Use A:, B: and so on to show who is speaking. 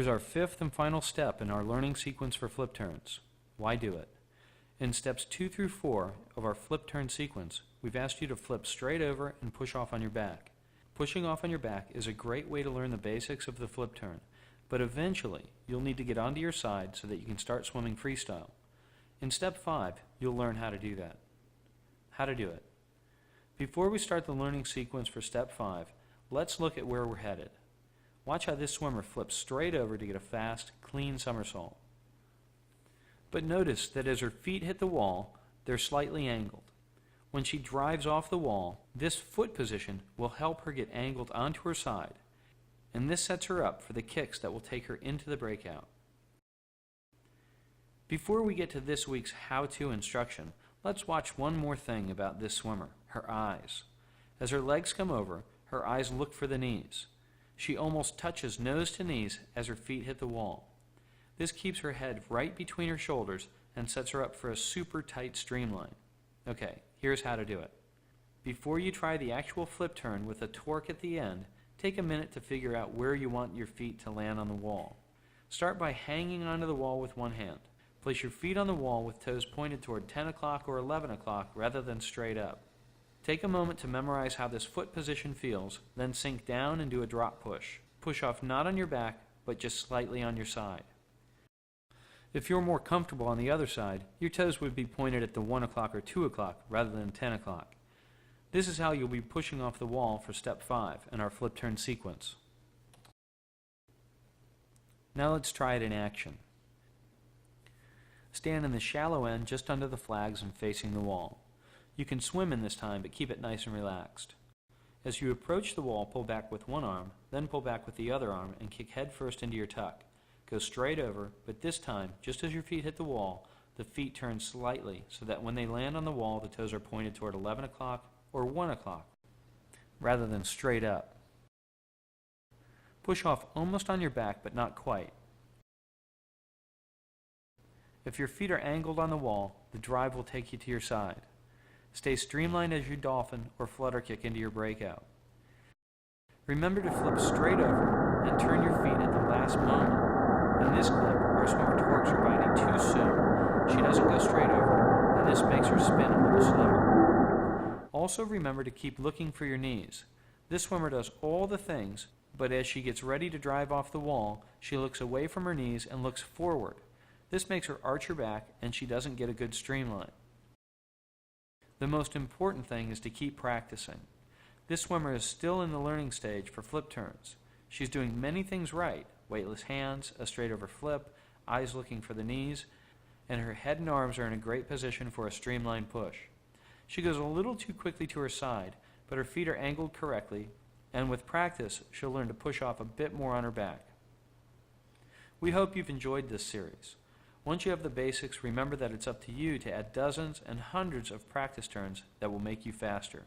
A: Here's our fifth and final step in our learning sequence for flip turns. Why do it? In steps 2 through 4 of our flip turn sequence, we've asked you to flip straight over and push off on your back. Pushing off on your back is a great way to learn the basics of the flip turn, but eventually you'll need to get onto your side so that you can start swimming freestyle. In step 5, you'll learn how to do that. How to do it. Before we start the learning sequence for step 5, let's look at where we're headed. Watch how this swimmer flips straight over to get a fast, clean somersault. But notice that as her feet hit the wall, they're slightly angled. When she drives off the wall, this foot position will help her get angled onto her side, and this sets her up for the kicks that will take her into the breakout. Before we get to this week's how-to instruction, let's watch one more thing about this swimmer, her eyes. As her legs come over, her eyes look for the knees. She almost touches nose to knees as her feet hit the wall. This keeps her head right between her shoulders and sets her up for a super tight streamline. Okay, here's how to do it. Before you try the actual flip turn with a torque at the end, take a minute to figure out where you want your feet to land on the wall. Start by hanging onto the wall with one hand. Place your feet on the wall with toes pointed toward 10 o'clock or 11 o'clock rather than straight up. Take a moment to memorize how this foot position feels, then sink down and do a drop push. Push off not on your back, but just slightly on your side. If you're more comfortable on the other side, your toes would be pointed at the 1 o'clock or 2 o'clock rather than 10 o'clock. This is how you'll be pushing off the wall for step 5 in our flip turn sequence. Now let's try it in action. Stand in the shallow end just under the flags and facing the wall. You can swim in this time, but keep it nice and relaxed. As you approach the wall, pull back with one arm, then pull back with the other arm and kick head first into your tuck. Go straight over, but this time, just as your feet hit the wall, the feet turn slightly so that when they land on the wall, the toes are pointed toward 11 o'clock or 1 o'clock, rather than straight up. Push off almost on your back, but not quite. If your feet are angled on the wall, the drive will take you to your side. Stay streamlined as you dolphin or flutter kick into your breakout. Remember to flip straight over and turn your feet at the last moment. In this clip, our swimmer torques her body too soon. She doesn't go straight over, and this makes her spin a little slower. Also remember to keep looking for your knees. This swimmer does all the things, but as she gets ready to drive off the wall, she looks away from her knees and looks forward. This makes her arch her back, and she doesn't get a good streamline. The most important thing is to keep practicing. This swimmer is still in the learning stage for flip turns. She's doing many things right: weightless hands, a straight over flip, eyes looking for the knees, and her head and arms are in a great position for a streamlined push. She goes a little too quickly to her side, but her feet are angled correctly, and with practice, she'll learn to push off a bit more on her back. We hope you've enjoyed this series. Once you have the basics, remember that it's up to you to add dozens and hundreds of practice turns that will make you faster.